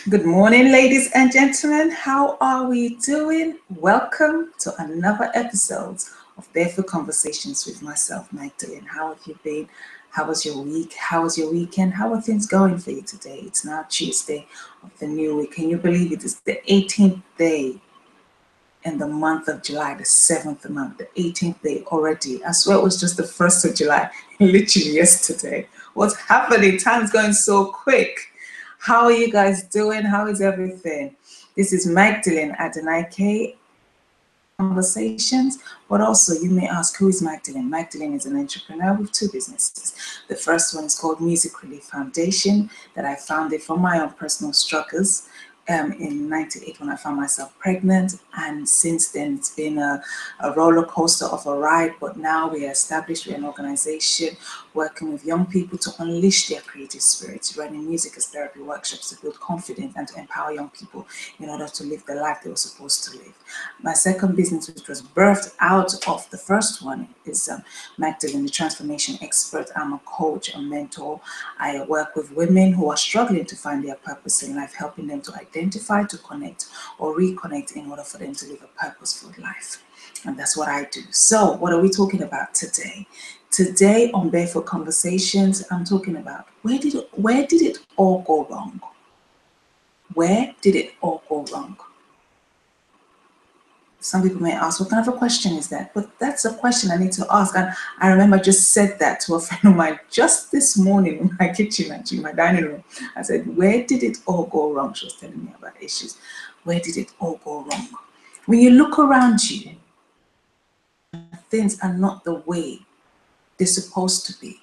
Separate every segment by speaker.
Speaker 1: Good morning, ladies and gentlemen. How are we doing? Welcome to another episode of Barefoot Conversations with myself, Magdalene. How have you been? How was your week? How was your weekend? How are things going for you today? It's now Tuesday of the new week. Can you believe it? It's the 18th day in the month of July, the 7th month, the 18th day already. I swear it was just the 1st of July, literally yesterday. What's happening? Time's going so quick. How are you guys doing? How is everything? This is Magdalene at an IK Conversations, but also you may ask, who is Magdalene? Magdalene is an entrepreneur with two businesses. The first one is called Music Relief Foundation, that I founded from my own personal struggles in '98 when I found myself pregnant, and since then it's been a roller coaster of a ride. But now we're established, we're an organization working with young people to unleash their creative spirits, running music as therapy workshops to build confidence and to empower young people in order to live the life they were supposed to live. My second business, which was birthed out of the first one, is Magdalene, the transformation expert. I'm a coach, a mentor. I work with women who are struggling to find their purpose in life, helping them to identify, to connect, or reconnect in order for them to live a purposeful life. And that's what I do. So what are we talking about today? Today on Barefoot Conversations, I'm talking about where did it all go wrong? Where did it all go wrong? Some people may ask, what kind of a question is that? But that's a question I need to ask. And I remember I just said that to a friend of mine just this morning in my kitchen, actually, in my dining room. I said, where did it all go wrong? She was telling me about issues. Where did it all go wrong? When you look around you, things are not the way they're supposed to be.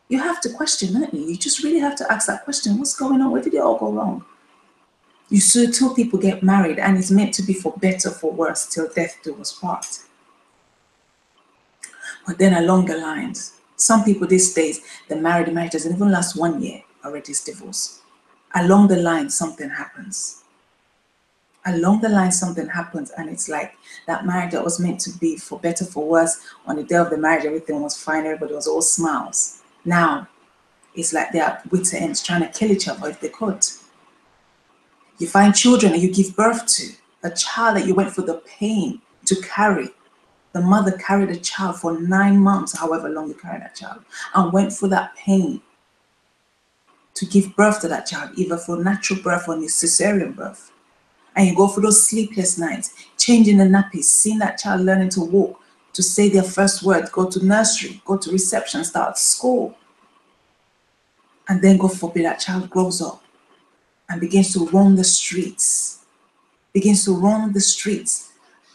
Speaker 1: You have to question, don't you? You just really have to ask that question. What's going on? Where did it all go wrong? You see, two people get married and it's meant to be for better, for worse, till death do us part. But then along the lines, some people these days, the marriage doesn't even last 1 year, already it's divorce. Along the line, something happens. Along the line, something happens, and it's like that marriage that was meant to be for better, for worse. On the day of the marriage, everything was fine, everybody was all smiles. Now, it's like they're at wits' ends trying to kill each other if they could. You find children that you give birth to, a child that you went through the pain to carry. The mother carried a child for 9 months, however long you carried that child, and went through that pain to give birth to that child, either for natural birth or cesarean birth. And you go through those sleepless nights, changing the nappies, seeing that child learning to walk, to say their first word, go to nursery, go to reception, start school. And then, God forbid, that child grows up and begins to roam the streets,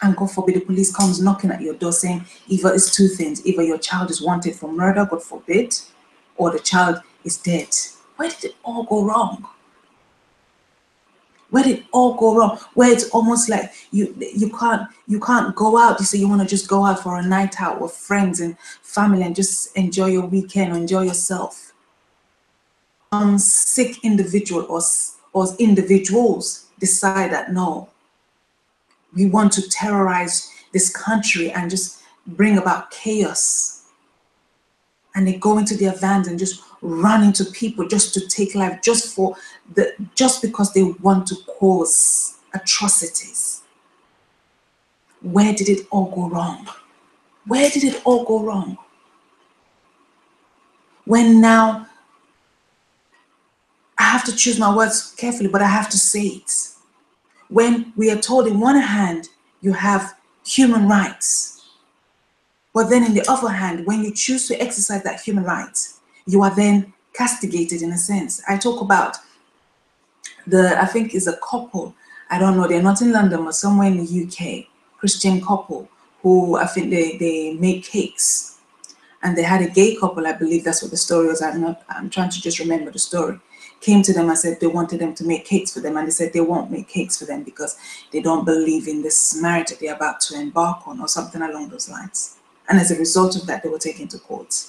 Speaker 1: and God forbid the police comes knocking at your door saying either it's two things, either your child is wanted for murder, God forbid, or the child is dead. Where did it all go wrong? Where did it all go wrong? Where it's almost like you can't go out. You say you want to just go out for a night out with friends and family and just enjoy your weekend, enjoy yourself. Sick individual or individuals decide that no, we want to terrorize this country and just bring about chaos. And they go into their vans and just run into people just to take life, just because they want to cause atrocities. Where did it all go wrong? Where did it all go wrong? When now, I have to choose my words carefully, but I have to say it. When we are told in one hand, you have human rights, but then in the other hand, when you choose to exercise that human rights, you are then castigated in a sense. I talk about I think it's a couple, I don't know, they're not in London, but somewhere in the UK, Christian couple, who I think they make cakes. And they had a gay couple, I believe that's what the story was. I'm trying to just remember the story. Came to them and said they wanted them to make cakes for them, and they said they won't make cakes for them because they don't believe in this marriage that they're about to embark on, or something along those lines. And as a result of that, they were taken to court.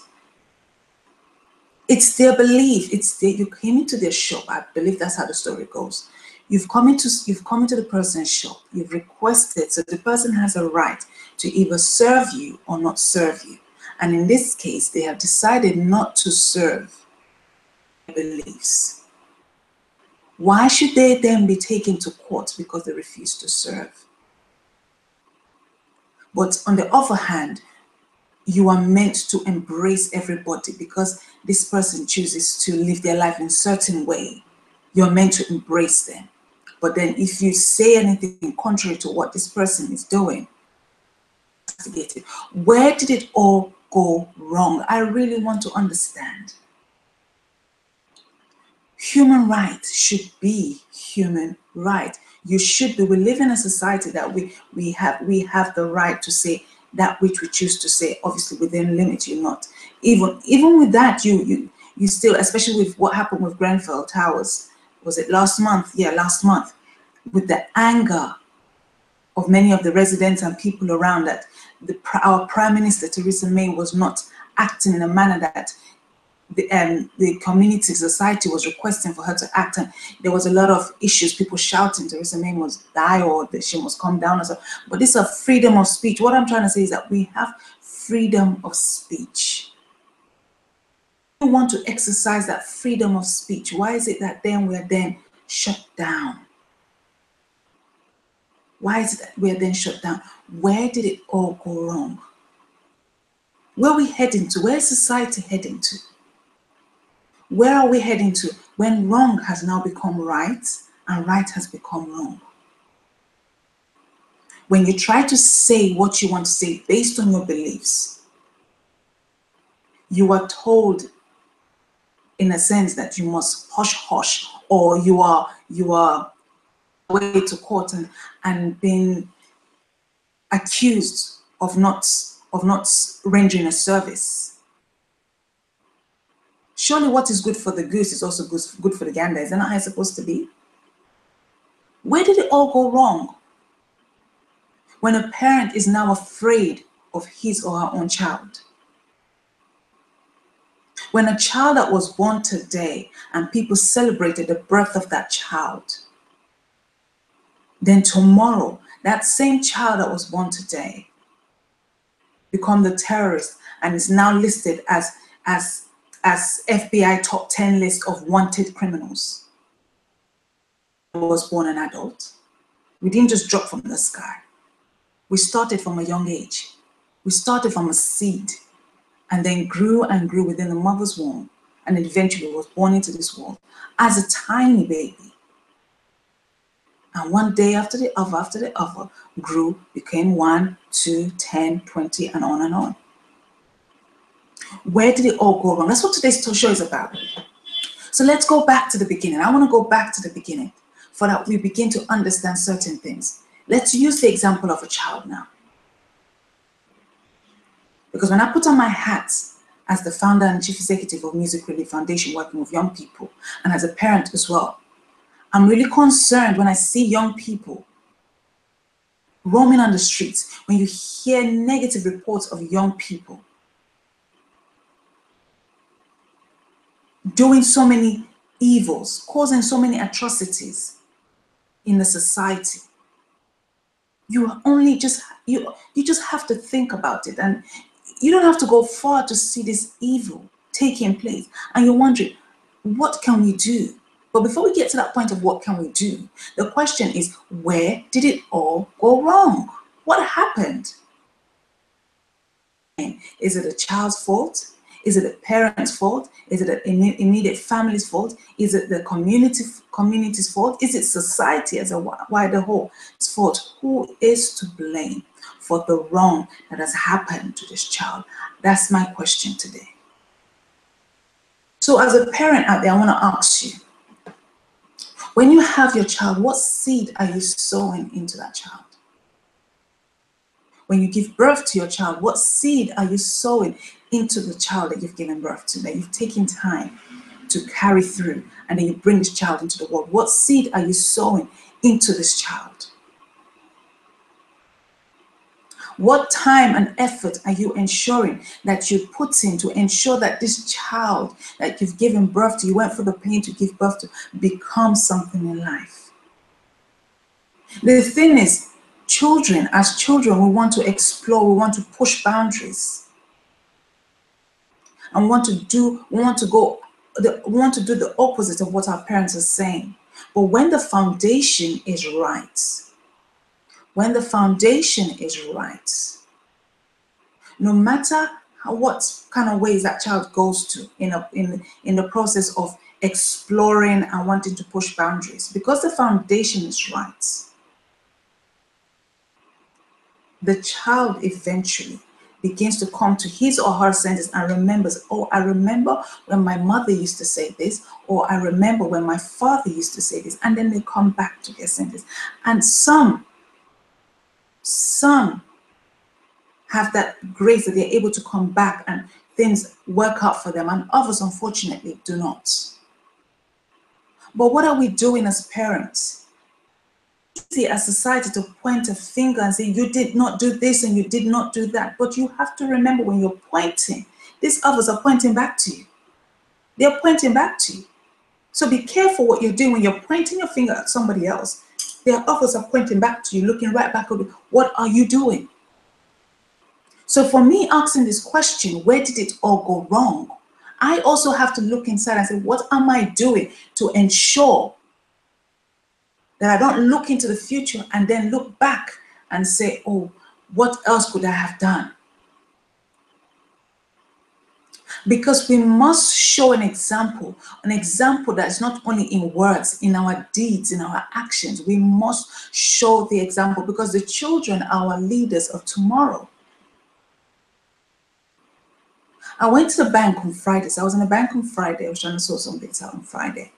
Speaker 1: It's their belief. You came into their shop. I believe that's how the story goes. You've come into the person's shop. You've requested, so the person has a right to either serve you or not serve you. And in this case, they have decided not to serve their beliefs. Why should they then be taken to court because they refuse to serve? But on the other hand, you are meant to embrace everybody because this person chooses to live their life in a certain way. You're meant to embrace them. But then if you say anything contrary to what this person is doing, investigate it. Where did it all go wrong? I really want to understand. Human rights should be human right. You should be. We live in a society that we have the right to say that which we choose to say, obviously within limits. You're not even with that, you still, especially with what happened with Grenfell Towers. Was it last month? Yeah, last month, with the anger of many of the residents and people around that our Prime Minister Theresa May was not acting in a manner that the community, society was requesting for her to act, and there was a lot of issues, people shouting Theresa May must die or that she must come down or so. But this is a freedom of speech. What I'm trying to say is that we have freedom of speech. We want to exercise that freedom of speech. Why is it that then we're then shut down? Why is it that we're then shut down? Where did it all go wrong? Where are we heading to? Where is society heading to? Where are we heading to when wrong has now become right and right has become wrong? When you try to say what you want to say based on your beliefs, you are told in a sense that you must hush hush, or you are way to court and being accused of not rendering a service. Surely what is good for the goose is also good for the gander. Is that not how it's supposed to be? Where did it all go wrong? When a parent is now afraid of his or her own child. When a child that was born today and people celebrated the birth of that child, then tomorrow, that same child that was born today become the terrorist and is now listed as FBI top 10 list of wanted criminals. Was born an adult. We didn't just drop from the sky. We started from a young age. We started from a seed and then grew and grew within the mother's womb and eventually was born into this world as a tiny baby. And one day after the other grew, became 1, 2, 10, 20, and on and on. Where did it all go wrong? That's what today's show is about. So let's go back to the beginning. I want to go back to the beginning for that we begin to understand certain things. Let's use the example of a child now. Because when I put on my hat as the founder and chief executive of Music Relief Foundation, working with young people, and as a parent as well, I'm really concerned when I see young people roaming on the streets, when you hear negative reports of young people doing so many evils, causing so many atrocities in the society. You just have to think about it, and you don't have to go far to see this evil taking place. And you're wondering, what can we do? But before we get to that point of what can we do, the question is, where did it all go wrong? What happened? Is it a child's fault? Is it the parent's fault? Is it the immediate family's fault? Is it the community's fault? Is it society as a wider whole's fault? Who is to blame for the wrong that has happened to this child? That's my question today. So as a parent out there, I want to ask you, when you have your child, what seed are you sowing into that child? When you give birth to your child, what seed are you sowing into the child that you've given birth to, that you've taken time to carry through, and then you bring this child into the world? What seed are you sowing into this child? What time and effort are you ensuring that you put in to ensure that this child that you've given birth to, you went through the pain to give birth to, becomes something in life? The thing is, as children, we want to explore, we want to push boundaries. And we want to do the opposite of what our parents are saying. But when the foundation is right, when the foundation is right, no matter what kind of ways that child goes to in the process of exploring and wanting to push boundaries, because the foundation is right, the child eventually begins to come to his or her senses and remembers, oh, I remember when my mother used to say this, or I remember when my father used to say this, and then they come back to their senses. And some have that grace that they're able to come back and things work out for them, and others unfortunately do not. But what are we doing as parents? Easy as society to point a finger and say, you did not do this and you did not do that. But you have to remember, when you're pointing, these others are pointing back to you. They're pointing back to you. So be careful what you're doing when you're pointing your finger at somebody else. Their others are pointing back to you, looking right back at you. What are you doing? So for me asking this question, where did it all go wrong? I also have to look inside and say, what am I doing to ensure that I don't look into the future and then look back and say, oh, what else could I have done? Because we must show an example that is not only in words, in our deeds, in our actions. We must show the example, because the children are our leaders of tomorrow. I went to the bank on Friday. So I was in the bank on Friday. I was trying to sort some bits out on Friday.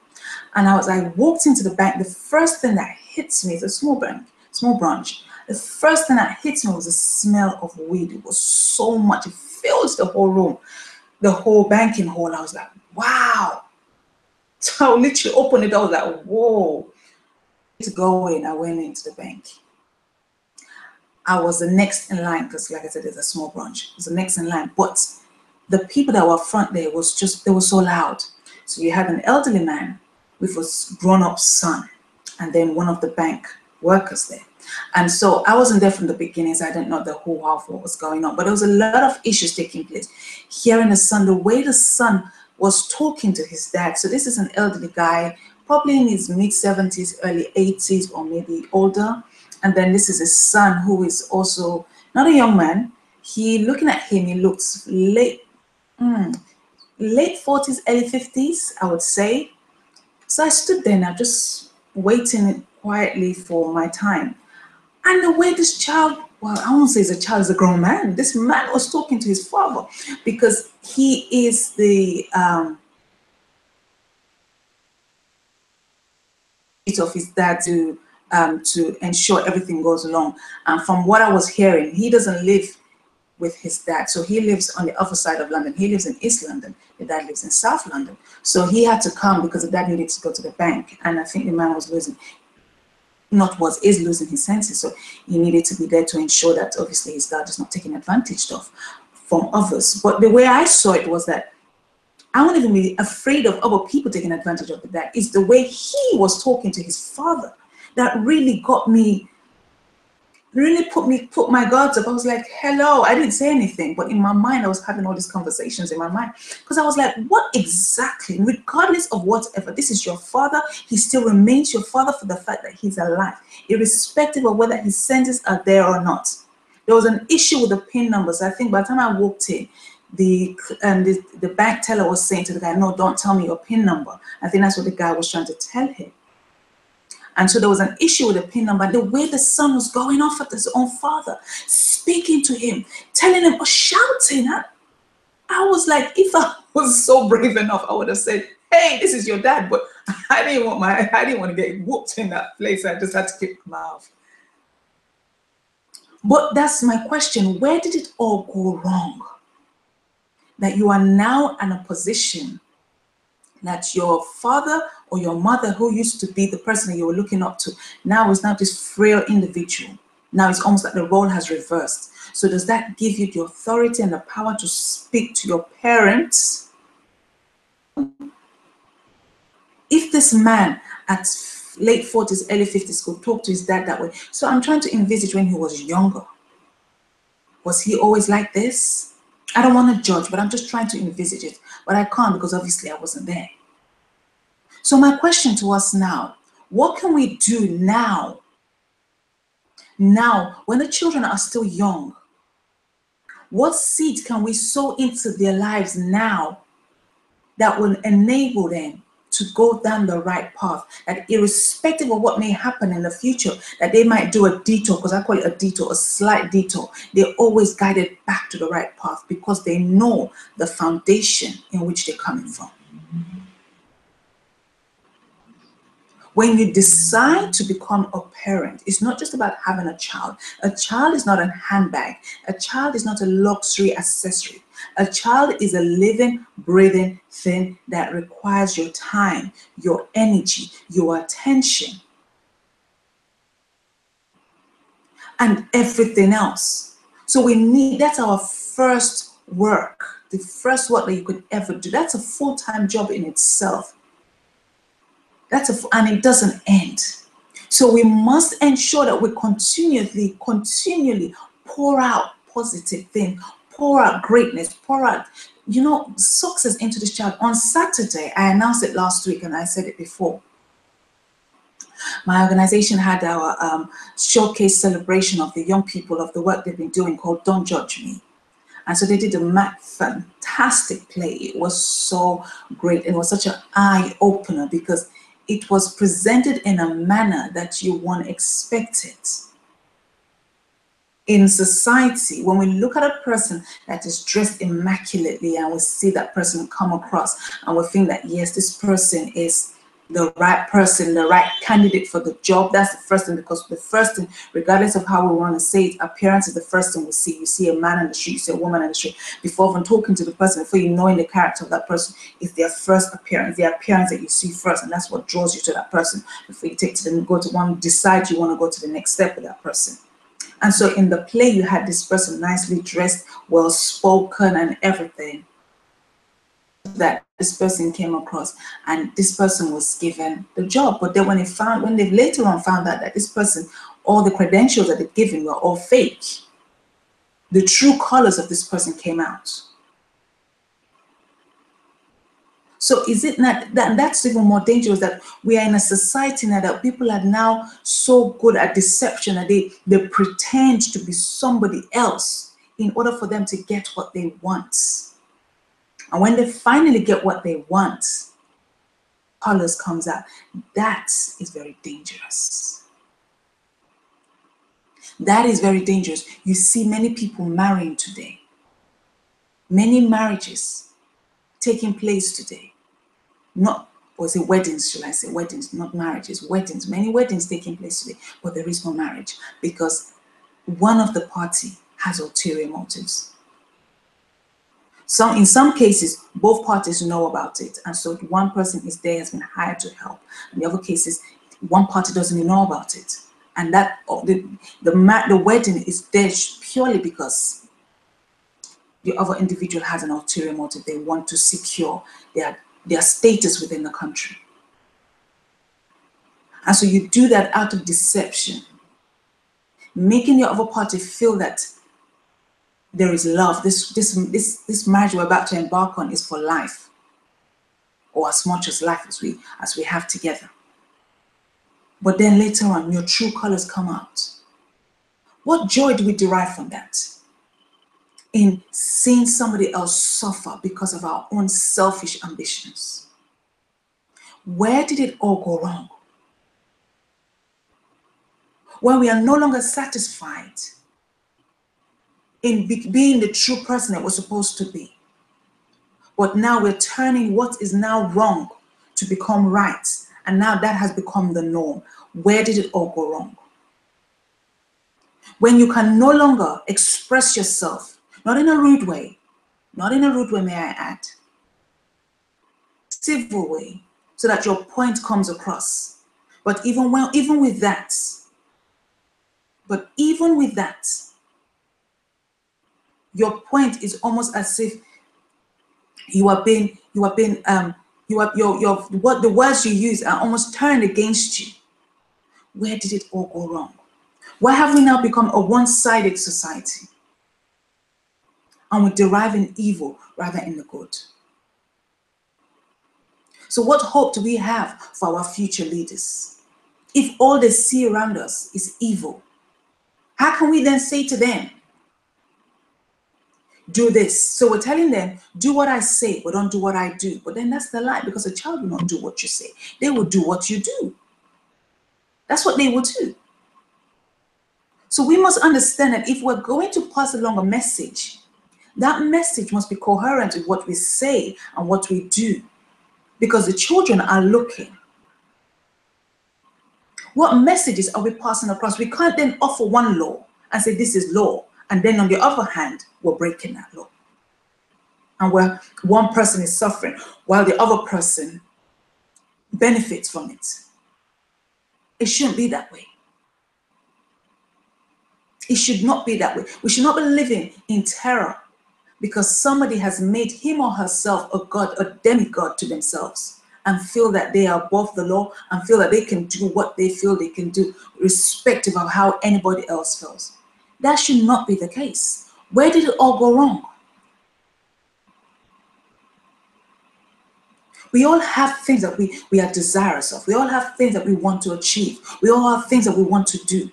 Speaker 1: And I walked into the bank. The first thing that hits me, it's a small bank, small branch. The first thing that hits me was the smell of weed. It was so much. It filled the whole room, the whole banking hall. I was like, wow. So I literally opened it. I was like, whoa. To go in, I went into the bank. I was the next in line because, like I said, it's a small branch. I was the next in line. But the people that were front there they were so loud. So you had an elderly man with a grown-up son, and then one of the bank workers there. And so I wasn't there from the beginning, so I didn't know the whole half what was going on. But there was a lot of issues taking place. Hearing the son, the way the son was talking to his dad. So this is an elderly guy, probably in his mid-70s, early 80s, or maybe older. And then this is his son, who is also not a young man. Looking at him, he looks late 40s, early 50s, I would say. So I stood there now, just waiting quietly for my time. And the way this child, well, I won't say he's a child, he's a grown man. This man was talking to his father, because he is the of his dad to ensure everything goes along. And from what I was hearing, he doesn't live with his dad. So he lives on the other side of London. He lives in East London. The dad lives in South London. So he had to come because the dad needed to go to the bank. And I think the man was is losing his senses. So he needed to be there to ensure that obviously his dad is not taking advantage of from others. But the way I saw it was that I wouldn't even be afraid of other people taking advantage of the dad. It's the way he was talking to his father that really got me, really put my guards up. I was like, hello, I didn't say anything, but in my mind, I was having all these conversations in my mind, because I was like, what exactly, regardless of whatever, this is your father, he still remains your father for the fact that he's alive, irrespective of whether his senses are there or not. There was an issue with the PIN numbers. I think by the time I walked in, the bank teller was saying to the guy, no, don't tell me your PIN number. I think that's what the guy was trying to tell him. And so there was an issue with the PIN number. The way the son was going off at his own father, speaking to him, telling him, or shouting. I was like, if I was so brave enough, I would have said, hey, this is your dad. But I didn't want to get whooped in that place. I just had to keep my mouth. But that's my question. Where did it all go wrong? That you are now in a position that your father or your mother, who used to be the person that you were looking up to, now is now this frail individual. Now it's almost like the role has reversed. So does that give you the authority and the power to speak to your parents? If this man at late 40s, early 50s could talk to his dad that way. So I'm trying to envisage when he was younger. Was he always like this? I don't want to judge, but I'm just trying to envisage it. But I can't, because obviously I wasn't there. So my question to us now, What can we do now? Now, when the children are still young, what seed can we sow into their lives now that will enable them to go down the right path? That irrespective of what may happen in the future, that they might do a detour, because I call it a detour, a slight detour, they're always guided back to the right path because they know the foundation in which they're coming from. When you decide to become a parent, it's not just about having a child. A child is not a handbag. A child is not a luxury accessory. A child is a living, breathing thing that requires your time, your energy, your attention, and everything else. So that's our first work, the first work that you could ever do. That's a full-time job in itself. And it doesn't end. So we must ensure that we continually pour out positive things, pour out greatness, pour out, success into this child. On Saturday, I announced it last week and I said it before. My organization had our showcase celebration of the young people of the work they've been doing called Don't Judge Me. And so they did a fantastic play. It was so great. It was such an eye-opener because it was presented in a manner that you won't expect it. In society, when we look at a person that is dressed immaculately and we see that person come across and we think that, yes, this person is the right person, the right candidate for the job, that's the first thing, because the first thing, regardless of how we want to say it, appearance is the first thing we see. You see a man in the street, you see a woman in the street. Before even talking to the person, before you knowing the character of that person, it's their first appearance, the appearance that you see first, and that's what draws you to that person before you decide you want to go to the next step with that person. And so in the play, you had this person nicely dressed, well-spoken and everything, that this person came across, and this person was given the job. But then when they later on found out that this person, all the credentials that they'd given were all fake, the true colors of this person came out. So is it not that's even more dangerous, that we are in a society now that people are now so good at deception that they pretend to be somebody else in order for them to get what they want. And when they finally get what they want, colors comes out. That is very dangerous. That is very dangerous. You see many people marrying today. Many marriages taking place today. Weddings, shall I say, weddings, not marriages, weddings, many weddings taking place today, but there is no marriage because one of the party has ulterior motives. In some cases, both parties know about it, and so one person is there, has been hired to help. In the other cases, one party doesn't even know about it, and that the wedding is there purely because the other individual has an ulterior motive. They want to secure their status within the country. And so you do that out of deception, making the other party feel that there is love. This marriage we're about to embark on is for life, or as much as life as we have together. But then later on, your true colors come out. What joy do we derive from that? In seeing somebody else suffer because of our own selfish ambitions. Where did it all go wrong? When we are no longer satisfied in being the true person that we're supposed to be. But now we're turning what is now wrong to become right. And now that has become the norm. Where did it all go wrong? When you can no longer express yourself, not in a rude way, may I add, civil way, so that your point comes across. But even with that, your point is almost as if the words you use are almost turned against you. Where did it all go wrong? Why have we now become a one-sided society? And we're deriving evil rather than the good. So what hope do we have for our future leaders? If all they see around us is evil, how can we then say to them, do this? So we're telling them, do what I say, but don't do what I do. But then that's the lie, because a child will not do what you say. They will do what you do. That's what they will do. So we must understand that if we're going to pass along a message, that message must be coherent with what we say and what we do, because the children are looking. What messages are we passing across? We can't then offer one law and say this is law, and then on the other hand, we're breaking that law. And where one person is suffering while the other person benefits from it. It shouldn't be that way. It should not be that way. We should not be living in terror because somebody has made him or herself a god, a demigod to themselves, and feel that they are above the law and feel that they can do what they feel they can do, irrespective of how anybody else feels. That should not be the case. Where did it all go wrong? We all have things that we are desirous of. We all have things that we want to achieve. We all have things that we want to do.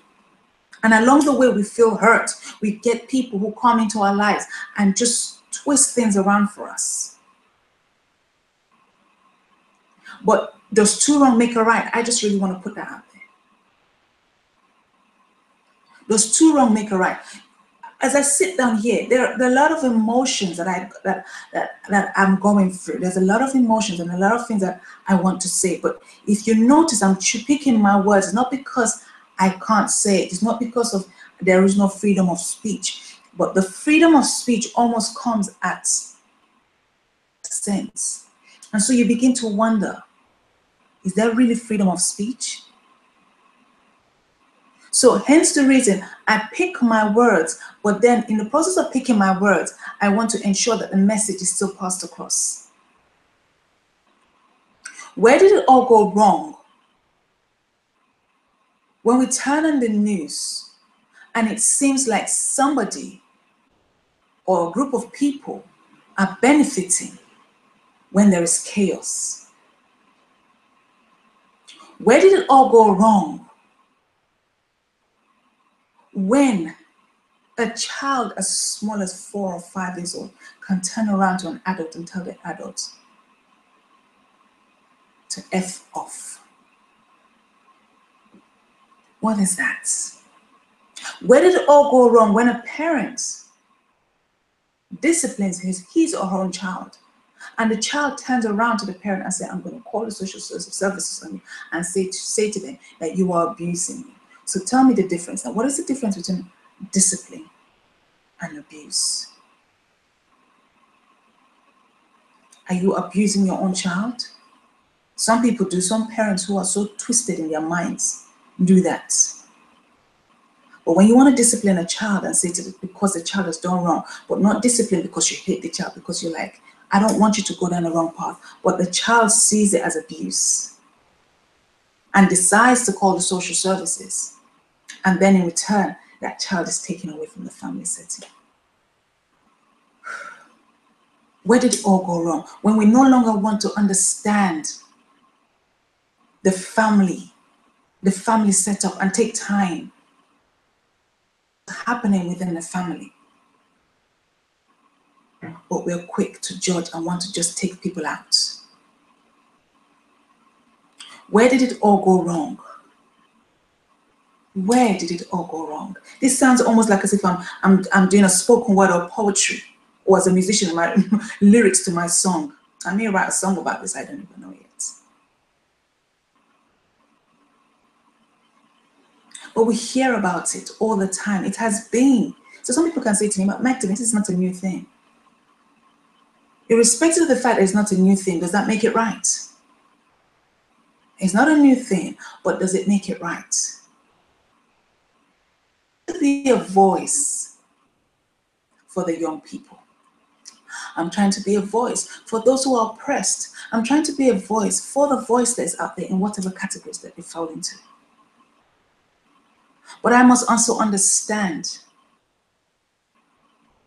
Speaker 1: And along the way, we feel hurt. We get people who come into our lives and just twist things around for us. But does two wrong make a right? I just really want to put that out there. Does two wrong make a right? As I sit down here, there are a lot of emotions that I'm going through. There's a lot of emotions and a lot of things that I want to say. But if you notice, I'm picking my words. It's not because I can't say it. It's not because of there is no freedom of speech. But the freedom of speech almost comes at sense. And so you begin to wonder, is there really freedom of speech? So hence the reason I pick my words, but then in the process of picking my words, I want to ensure that the message is still passed across. Where did it all go wrong? When we turn on the news and it seems like somebody or a group of people are benefiting when there is chaos. Where did it all go wrong? When a child as small as 4 or 5 years old can turn around to an adult and tell the adult to F off. What is that? Where did it all go wrong when a parent disciplines his or her own child and the child turns around to the parent and says, I'm going to call the social services on you and say to them that you are abusing me. So tell me the difference. Now, what is the difference between discipline and abuse? Are you abusing your own child? Some people do. Some parents who are so twisted in their minds do that. But when you want to discipline a child and say to them, because the child has done wrong, but not discipline because you hate the child, because you're like, I don't want you to go down the wrong path. But the child sees it as abuse and decides to call the social services. And then in return, that child is taken away from the family setting. Where did it all go wrong? When we no longer want to understand the family setup and take time happening within the family. But we're quick to judge and want to just take people out. Where did it all go wrong? Where did it all go wrong? This sounds almost like as if I'm doing a spoken word or poetry, or as a musician, my lyrics to my song. I may write a song about this, I don't even know yet. But we hear about it all the time. It has been. So some people can say to me, but Magdalene, this is not a new thing. Irrespective of the fact that it's not a new thing, does that make it right? It's not a new thing, but does it make it right? To be a voice for the young people. I'm trying to be a voice for those who are oppressed. I'm trying to be a voice for the voiceless out there in whatever categories that they fall into. But I must also understand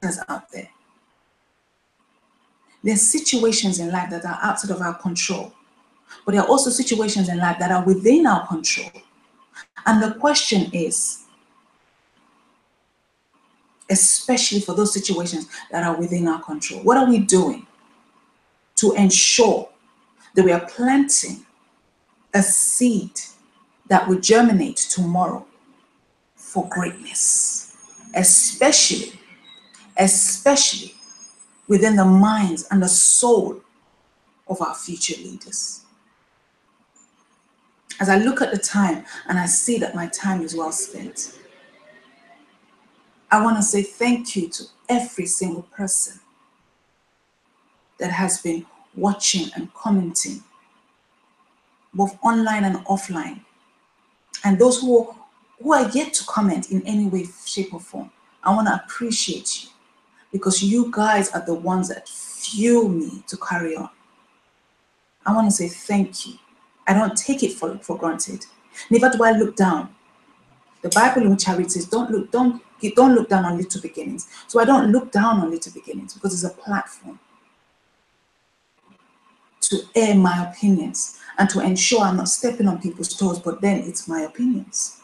Speaker 1: what's out there. There are situations in life that are outside of our control, but there are also situations in life that are within our control. And the question is, especially for those situations that are within our control, what are we doing to ensure that we are planting a seed that will germinate tomorrow for greatness, especially within the minds and the soul of our future leaders? As I look at the time and I see that my time is well spent, I want to say thank you to every single person that has been watching and commenting, both online and offline, and those who are yet to comment in any way, shape, or form. I want to appreciate you, because you guys are the ones that fuel me to carry on. I want to say thank you. I don't take it for granted. Neither do I look down. The Bible in which I read says, don't look down on little beginnings. So I don't look down on little beginnings, because it's a platform to air my opinions and to ensure I'm not stepping on people's toes, but then it's my opinions.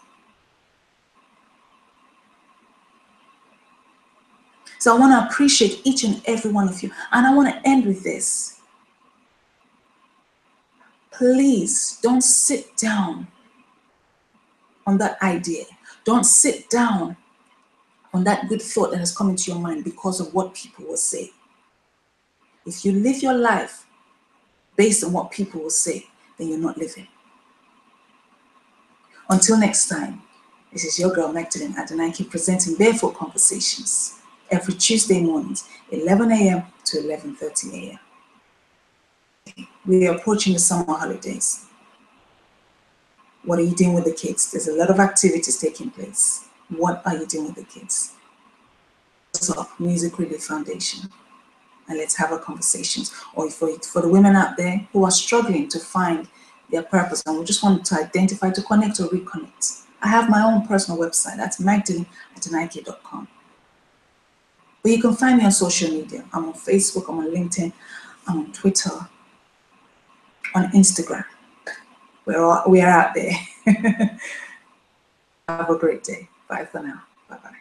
Speaker 1: So I want to appreciate each and every one of you. And I want to end with this. Please don't sit down on that idea. Don't sit down on that good thought that has come into your mind because of what people will say. If you live your life based on what people will say, then you're not living. Until next time, this is your girl Magdalene Adenike presenting Barefoot Conversations every Tuesday mornings, 11 a.m. to 11:30 a.m. We are approaching the summer holidays. What are you doing with the kids? There's a lot of activities taking place. What are you doing with the kids? So, Music Relief Foundation, and let's have a conversation. Or for the women out there who are struggling to find their purpose and we just want to identify, to connect or reconnect, I have my own personal website. That's magdalene@nike.com. But you can find me on social media. I'm on Facebook, I'm on LinkedIn, I'm on Twitter, on Instagram. We are out there. Have a great day. Bye for now. Bye-bye.